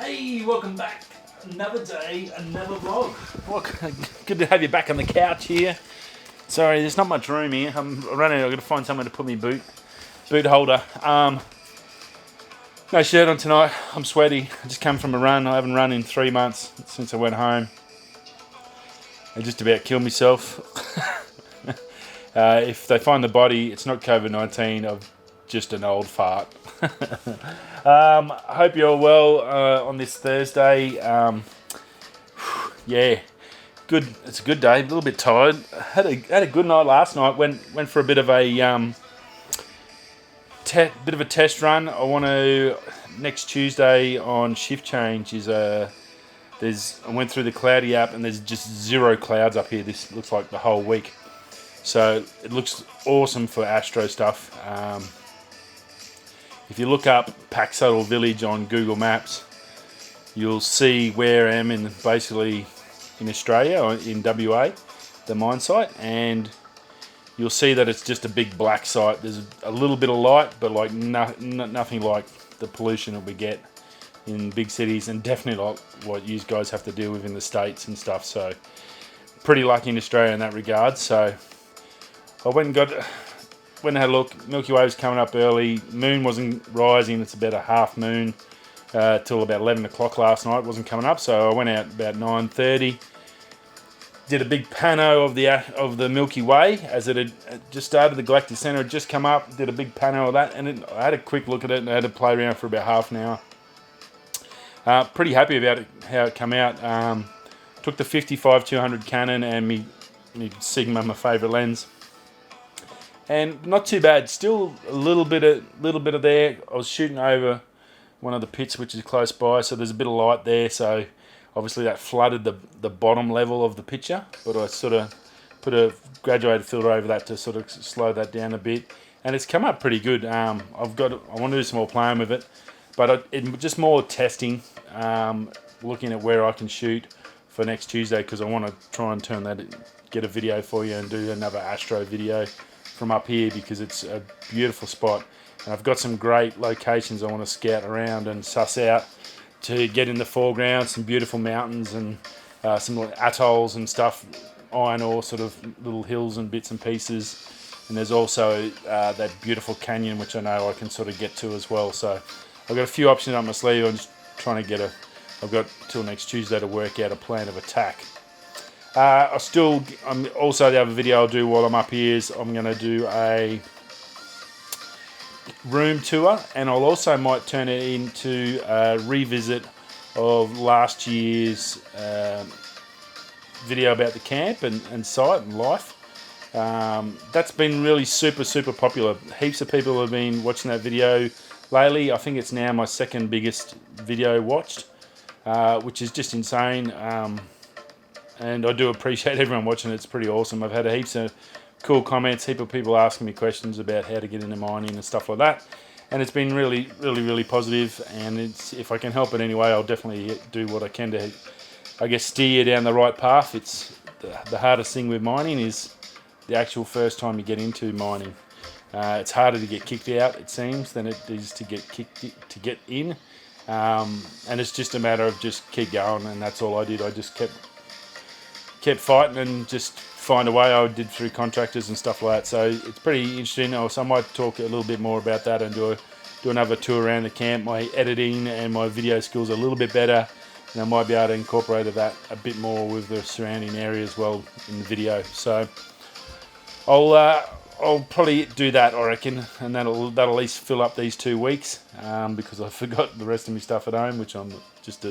Hey, welcome back. Another day, another vlog. Well, good to have you back on the couch here. Sorry, there's not much room here. I'm running. I've got to find somewhere to put my boot holder. No shirt on tonight. I'm sweaty. I just come from a run. I haven't run in 3 months since I went home. I just about killed myself. If they find the body, it's not COVID-19. I'm just an old fart. I hope you're well on this Thursday. Yeah, good. It's a good day. A little bit tired. Had a good night last night. Went for a bit of a test run. I want to next Tuesday on shift change is I went through the Cloudy app and there's just zero clouds up here. This looks like the whole week, so it looks awesome for Astro stuff. If you look up Paxuttle Village on Google Maps, you'll see where I am basically in Australia or in WA, the mine site, and you'll see that it's just a big black site. There's a little bit of light, but like nothing like the pollution that we get in big cities, and definitely like what you guys have to deal with in the States and stuff. So pretty lucky in Australia in that regard. So I went and had a look. Milky Way was coming up early. Moon wasn't rising. It's about a half moon till about 11 o'clock last night. It wasn't coming up, so I went out about 9:30. Did a big pano of the Milky Way as it had just started. The galactic center had just come up. Did a big pano of that, and I had a quick look at it and I had to play around for about half an hour. Pretty happy about it, how it came out. Took the 55-200 Canon and me Sigma, my favourite lens, and not too bad. Still a little bit of there. I was shooting over one of the pits which is close by, so there's a bit of light there. So obviously that flooded the bottom level of the picture, but I sort of put a graduated filter over that to sort of slow that down a bit, and it's come up pretty good. I want to do some more playing with it, but it just more testing, looking at where I can shoot for next Tuesday, because I want to try and get a video for you and do another Astro video from up here, because it's a beautiful spot, and I've got some great locations I want to scout around and suss out to get in the foreground. Some beautiful mountains and some atolls and stuff, iron ore sort of little hills and bits and pieces, and there's also that beautiful canyon which I know I can sort of get to as well. So I've got a few options up my sleeve. I'm just trying to I've got till next Tuesday to work out a plan of attack. I'm also, the other video I'll do while I'm up here is I'm going to do a room tour, and I'll also might turn it into a revisit of last year's video about the camp and site and life. That's been really super popular. Heaps of people have been watching that video lately. I think it's now my second biggest video watched, which is just insane. And I do appreciate everyone watching it. It's pretty awesome. I've had heaps of cool comments, heap of people asking me questions about how to get into mining and stuff like that, and it's been really positive. And if I can help it anyway, I'll definitely do what I can to, I guess, steer you down the right path. It's the hardest thing with mining is the actual first time you get into mining. It's harder to get kicked out, it seems, than it is to get in, and it's just a matter of just keep going, and that's all I did. I just kept fighting and just find a way. I did through contractors and stuff like that, so it's pretty interesting. So I might talk a little bit more about that and do another tour around the camp. My editing and my video skills are a little bit better, and I might be able to incorporate that a bit more with the surrounding area as well in the video. So I'll probably do that, I reckon, and that'll at least fill up these 2 weeks, because I forgot the rest of my stuff at home, which I'm just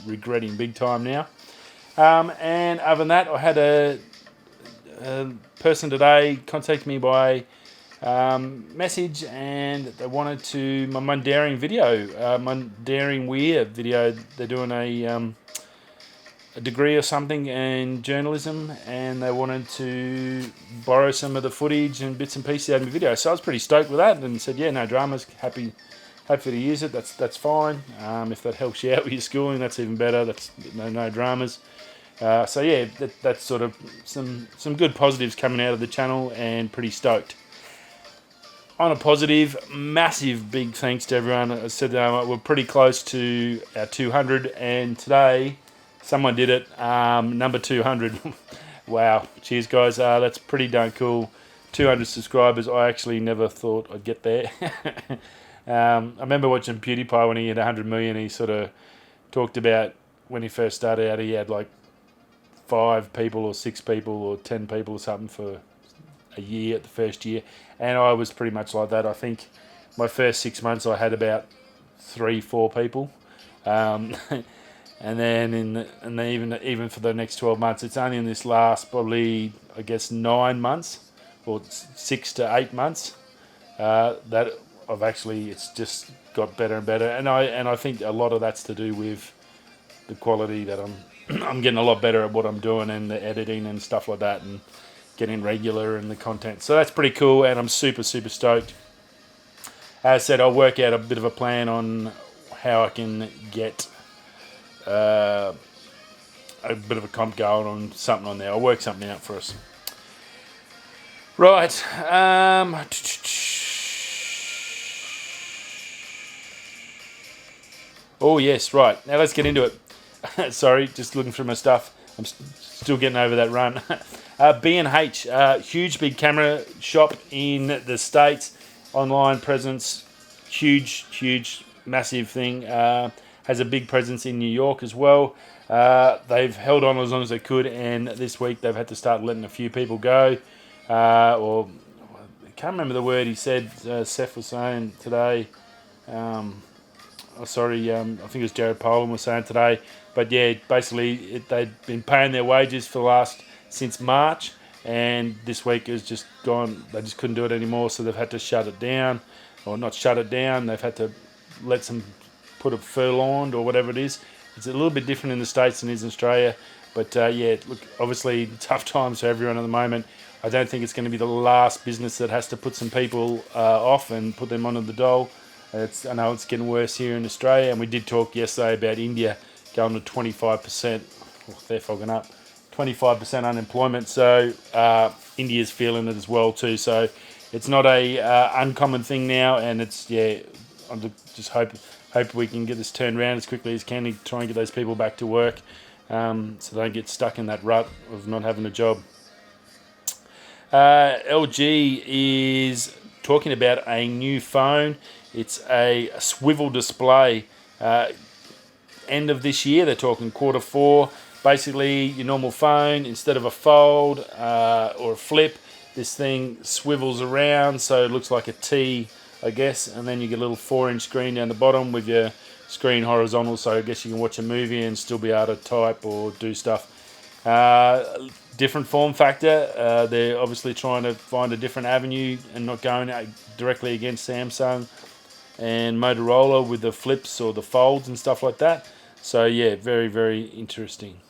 regretting big time now. And other than that, I had a person today contact me by message, and they wanted to my Mundaring video, Mundaring Weir video. They're doing a degree or something in journalism, and they wanted to borrow some of the footage and bits and pieces out of the video. So I was pretty stoked with that, and said, yeah, no dramas, happy to use it. That's fine. If that helps you out with your schooling, that's even better. That's no dramas. So yeah, that's sort of some good positives coming out of the channel, and pretty stoked. on a positive, massive big thanks to everyone. I said we're pretty close to our 200, and today someone did it, number 200. Wow, cheers guys, that's pretty darn cool. 200 subscribers. I actually never thought I'd get there. I remember watching PewDiePie when he had 100 million. He sort of talked about when he first started out, he had like 5 people or 6 people or 10 people or something for a year, the first year, and I was pretty much like that. I think my first 6 months I had about 3-4 people, and then even for the next 12 months, it's only in this last probably I guess 9 months or 6 to 8 months that I've actually, it's just got better and better, and I think a lot of that's to do with the quality that I'm getting a lot better at what I'm doing and the editing and stuff like that, and getting regular in the content. So that's pretty cool, and I'm super stoked. As I said, I'll work out a bit of a plan on how I can get a bit of a comp going on something on there. I'll work something out for us. Right. Oh yes, right. Now let's get into it. Sorry, just looking through my stuff. I'm still getting over that run. B&H, huge big camera shop in the States. Online presence, huge, massive thing. Has a big presence in New York as well. They've held on as long as they could, and this week they've had to start letting a few people go. Or I can't remember the word he said. Seth was saying today. I think it was Jared Poland was saying today. But yeah, basically they'd been paying their wages since March, and this week has just gone. They just couldn't do it anymore, so they've had to shut it down, or not shut it down. They've had to let some put a furloughed or whatever it is. It's a little bit different in the States than it is in Australia. But yeah, look, obviously tough times for everyone at the moment. I don't think it's going to be the last business that has to put some people off and put them onto the dole. I know it's getting worse here in Australia, and we did talk yesterday about India going to 25%. Oh, they're fogging up. 25% unemployment. So India's feeling it as well too. So it's not a uncommon thing now, and it's I'm just hope we can get this turned around as quickly as can to try and get those people back to work, so they don't get stuck in that rut of not having a job. LG is talking about a new phone. It's a swivel display. End of this year, they're talking Q4. Basically, your normal phone, instead of a fold or a flip, this thing swivels around, so it looks like a T, I guess, and then you get a little 4-inch screen down the bottom with your screen horizontal, so I guess you can watch a movie and still be able to type or do stuff. Different form factor. They're obviously trying to find a different avenue and not going directly against Samsung and Motorola with the flips or the folds and stuff like that. So yeah, very interesting.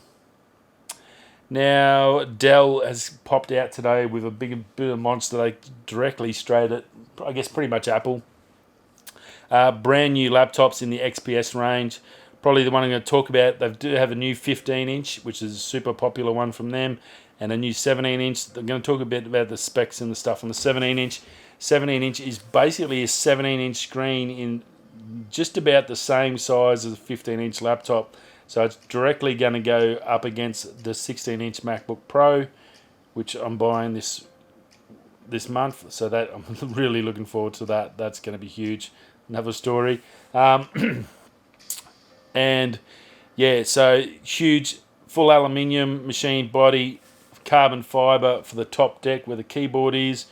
Now Dell has popped out today with a big bit of monster. They directly straight at, I guess, pretty much Apple. Brand new laptops in the XPS range. Probably the one I'm going to talk about. They do have a new 15-inch, which is a super popular one from them, and a new 17-inch. They're going to talk a bit about the specs and the stuff on the 17-inch. 17-inch is basically a 17-inch screen in just about the same size as a 15-inch laptop. So it's directly going to go up against the 16-inch MacBook Pro, which I'm buying this month. So that I'm really looking forward to that. That's going to be huge. Another story. And yeah, so huge full aluminium machine body, carbon fiber for the top deck where the keyboard is.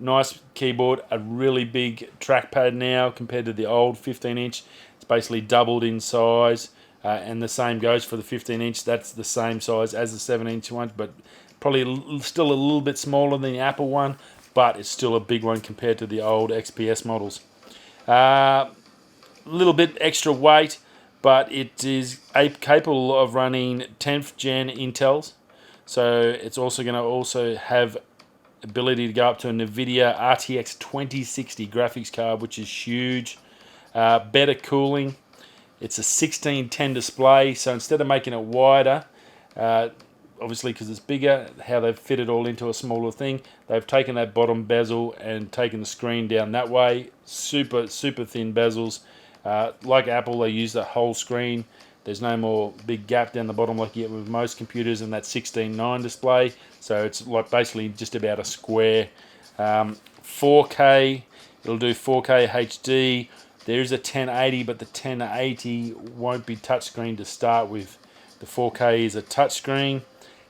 Nice keyboard, a really big trackpad now compared to the old 15-inch. It's basically doubled in size, and the same goes for the 15-inch. That's the same size as the 7-inch one, but probably still a little bit smaller than the Apple one, but it's still a big one compared to the old XPS models. A little bit extra weight, but it is capable of running 10th gen Intels. So it's also going to have ability to go up to a NVIDIA RTX 2060 graphics card, which is huge. Better cooling. It's a 16:10 display, so instead of making it wider, obviously because it's bigger, how they've fit it all into a smaller thing. They've taken that bottom bezel and taken the screen down that way. Super thin bezels. Like Apple, they use the whole screen. There's no more big gap down the bottom like you get with most computers in that 16:9 display. So it's like basically just about a square. 4K, it'll do 4K HD. There is a 1080, but the 1080 won't be touchscreen to start with. The 4K is a touchscreen.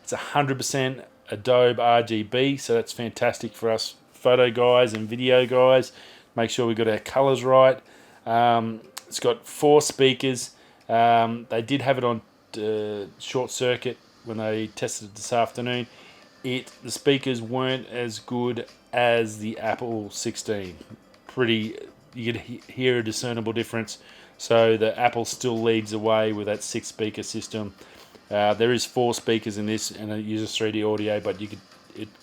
It's 100% Adobe RGB, so that's fantastic for us photo guys and video guys. Make sure we got our colors right. It's got 4 speakers. They did have it on short circuit when they tested it this afternoon. The speakers weren't as good as the Apple 16. You could hear a discernible difference. So the Apple still leads the way with that 6 speaker system. There is 4 speakers in this, and it uses 3D audio, but it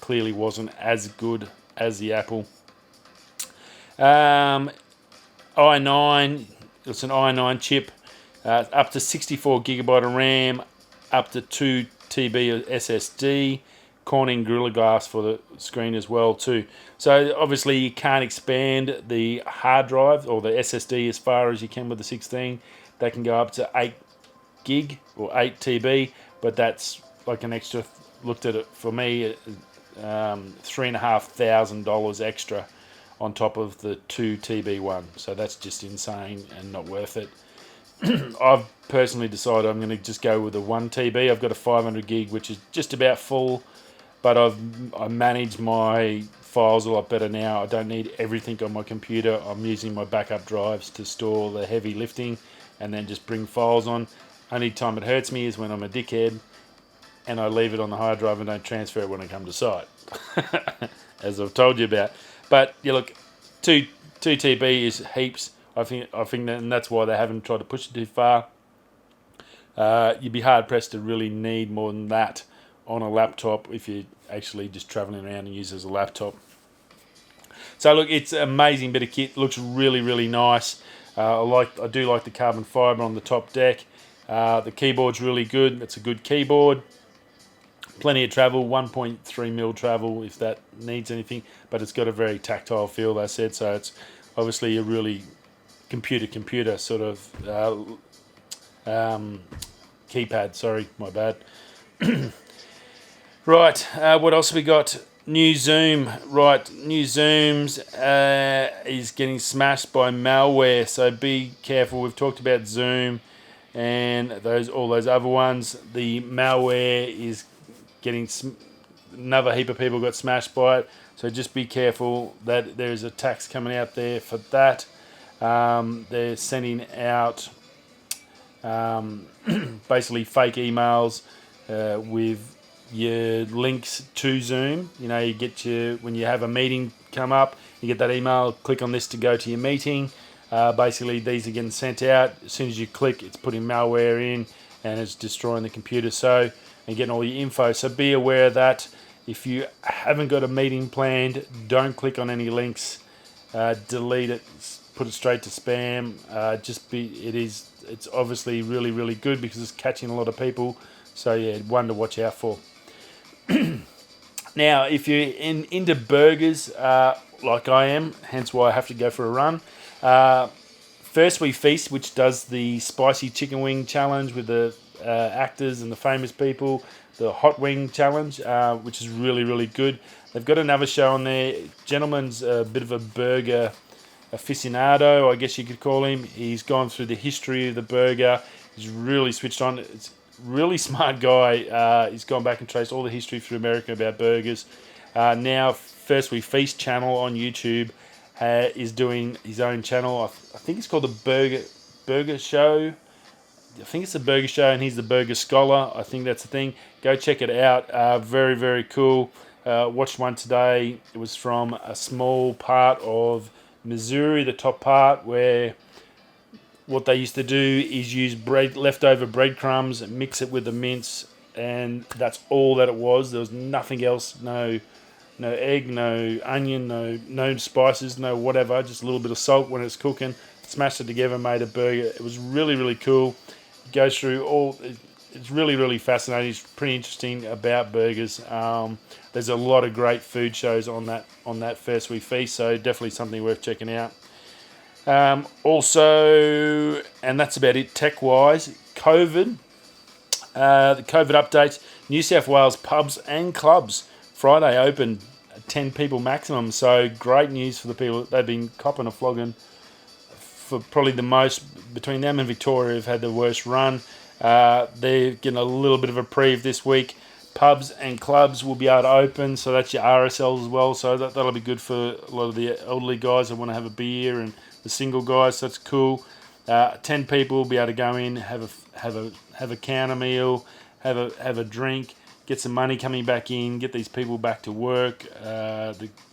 clearly wasn't as good as the Apple. i9, it's an i9 chip, up to 64 gigabyte of RAM, up to 2 TB of SSD. Corning Gorilla Glass for the screen as well too. So obviously you can't expand the hard drive or the SSD as far as you can with the 16. They can go up to 8 gig or 8 TB, but that's like an extra. Looked at it for me, $3,500 extra on top of the 2 TB one. So that's just insane and not worth it. I've personally decided I'm going to just go with the 1 TB. I've got a 500 gig, which is just about full. But I manage my files a lot better now. I don't need everything on my computer. I'm using my backup drives to store the heavy lifting and then just bring files on. Only time it hurts me is when I'm a dickhead and I leave it on the hard drive and don't transfer it when I come to site, as I've told you about. But yeah, look, 2 TB is heaps. I think that, and that's why they haven't tried to push it too far. You'd be hard pressed to really need more than that on a laptop if you're actually just traveling around and use it as a laptop. So look, it's an amazing bit of kit. Looks really nice. I do like the carbon fibre on the top deck. The keyboard's really good. It's a good keyboard. Plenty of travel, 1.3mm travel if that needs anything, but it's got a very tactile feel, as I said, so it's obviously a really computer sort of keypad. Sorry, my bad. Right, what else have we got? New Zoom. Right, new Zooms is getting smashed by malware, so be careful. We've talked about Zoom and all those other ones. The malware is getting another heap of people got smashed by it, so just be careful that there's attacks coming out there for that. They're sending out basically fake emails with your links to Zoom. You know, when you have a meeting come up, you get that email, click on this to go to your meeting. Basically, these are getting sent out. As soon as you click, it's putting malware in and it's destroying the computer and getting all your info. So be aware of that. If you haven't got a meeting planned, don't click on any links. Delete it, put it straight to spam. It's obviously really good because it's catching a lot of people. So yeah, one to watch out for. Now, if you're into burgers, like I am, hence why I have to go for a run. First We Feast, which does the spicy chicken wing challenge with the actors and the famous people, the hot wing challenge, which is really good. They've got another show on there. Gentleman's a bit of a burger aficionado, I guess you could call him. He's gone through the history of the burger. He's really switched on. It's really smart guy. He's gone back and traced all the history through America about burgers. Now, First We Feast channel on YouTube is doing his own channel. I think it's called the Burger Show. I think it's the Burger Show, and he's the Burger Scholar. I think that's the thing. Go check it out. Very cool. Watched one today. It was from a small part of Missouri, the top part, where what they used to do is use leftover breadcrumbs, mix it with the mince, and that's all that it was. There was nothing else. No egg, no onion, no spices, no whatever. Just a little bit of salt when it's cooking. Smashed it together, made a burger. It was really cool. It goes through it's really, really fascinating. It's pretty interesting about burgers. There's a lot of great food shows on that First We Feast, so definitely something worth checking out. Also, and that's about it tech-wise, COVID. The COVID updates. New South Wales pubs and clubs Friday open 10 people maximum. So great news for the people. They've been copping a flogging for probably the most. Between them and Victoria have had the worst run. They're getting a little bit of a reprieve this week. Pubs and clubs will be able to open, so that's your RSLs as well. So that'll be good for a lot of the elderly guys that want to have a beer and the single guys. So that's cool. 10 people will be able to go in, have a counter meal, have a drink, get some money coming back in, get these people back to work.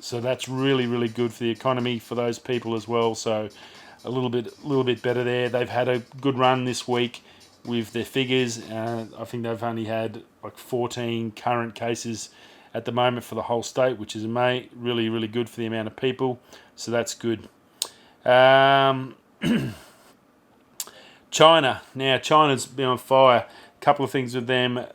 So that's really, really good for the economy for those people as well. So a little bit better there. They've had a good run this week with their figures. I think they've only had like 14 current cases at the moment for the whole state, which is really, really good for the amount of people. So that's good. China. Now, China's been on fire. A couple of things with them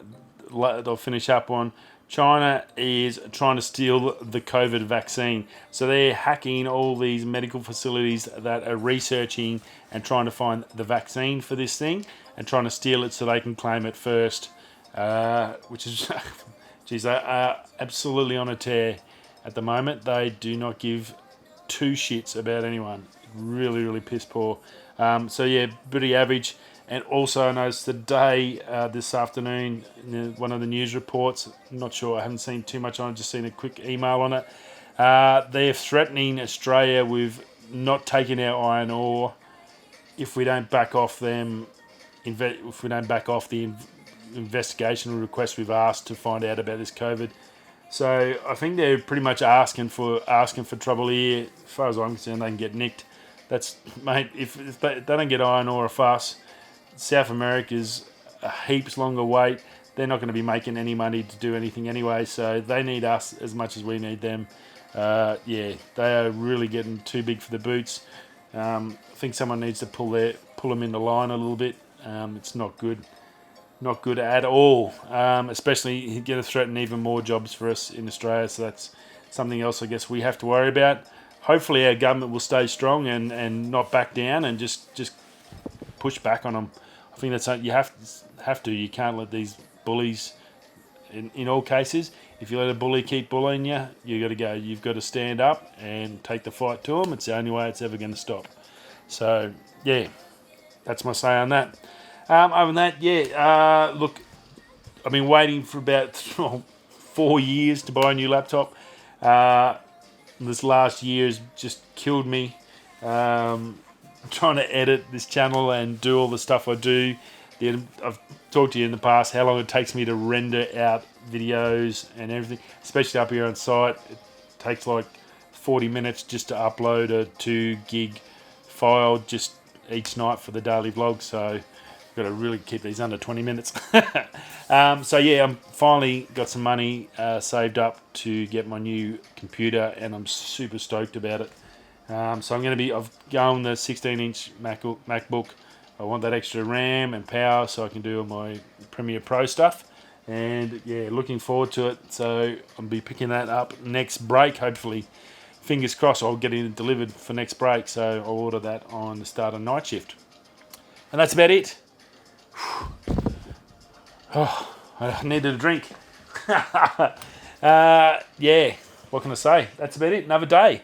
I'll finish up on. China is trying to steal the COVID vaccine. So they're hacking all these medical facilities that are researching and trying to find the vaccine for this thing and trying to steal it so they can claim it first, which is, geez, they are absolutely on a tear at the moment. They do not give two shits about anyone. Really, really piss poor. So yeah, pretty average. And also I noticed today, this afternoon, in one of the news reports, I'm not sure, I haven't seen too much on it, just seen a quick email on it. They're threatening Australia with not taking our iron ore if we don't back off the investigation request we've asked to find out about this COVID. So I think they're pretty much asking for trouble here. As far as I'm concerned, they can get nicked. That's, mate, if they don't get iron ore off us, South America's a heaps longer wait. They're not going to be making any money to do anything anyway, so they need us as much as we need them. Yeah, they are really getting too big for the boots. I think someone needs to pull them in the line a little bit. It's not good. Not good at all, especially going to threaten even more jobs for us in Australia, so that's something else I guess we have to worry about. Hopefully our government will stay strong and not back down and just push back on them. I think that's something you have to. You can't let these bullies, in all cases, if you let a bully keep bullying you, you got to go. You've got to stand up and take the fight to them. It's the only way it's ever going to stop. So, yeah, that's my say on that. Other than that, yeah, look, I've been waiting for about 4 years to buy a new laptop. This last year has just killed me. Trying to edit this channel and do all the stuff I do. I've talked to you in the past how long it takes me to render out videos and everything, especially up here on site. It takes like 40 minutes just to upload a 2 gig file just each night for the daily vlog, so I've got to really keep these under 20 minutes. So yeah, I'm finally got some money saved up to get my new computer, and I'm super stoked about it. So I'm going to be, I've gone the 16-inch MacBook. I want that extra RAM and power so I can do my Premiere Pro stuff. And yeah, looking forward to it. So I'll be picking that up next break, hopefully. Fingers crossed I'll get it delivered for next break. So I'll order that on the start of night shift. And that's about it. Oh, I needed a drink. Yeah, what can I say? That's about it. Another day.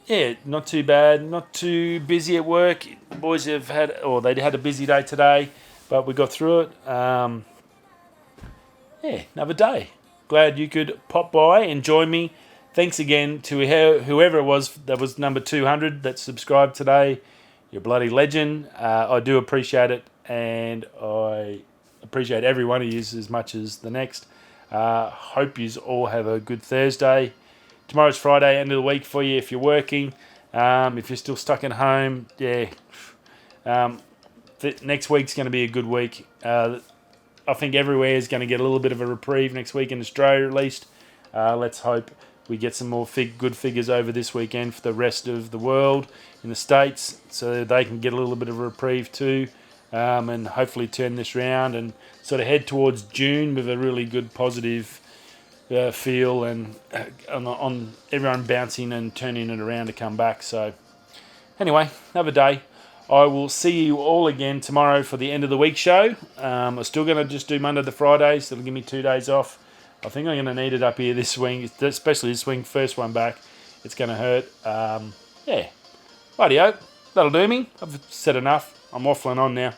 Yeah, not too bad, not too busy at work. The boys they had a busy day today, but we got through it. Yeah, another day. Glad you could pop by and join me. Thanks again to whoever it was that was number 200 that subscribed today. You're a bloody legend. I do appreciate it, and I appreciate every one of you as much as the next. Hope you all have a good Thursday. Tomorrow's Friday, end of the week for you if you're working. If you're still stuck at home, yeah. Next week's going to be a good week. I think everywhere is going to get a little bit of a reprieve next week in Australia at least. Let's hope we get some more good figures over this weekend for the rest of the world in the States so they can get a little bit of a reprieve too. and hopefully turn this round and sort of head towards June with a really good positive feel and on everyone bouncing and turning it around to come back. So anyway, another day. I will see you all again tomorrow for the end of the week show. I'm still going to just do Monday to Fridays. That'll give me 2 days off. I think I'm going to need it up here this swing, especially this swing, first one back. It's going to hurt. Yeah. Rightio. That'll do me. I've said enough. I'm waffling on now.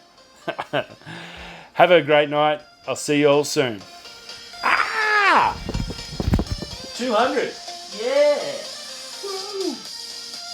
Have a great night. I'll see you all soon. 200. Yeah. Woo.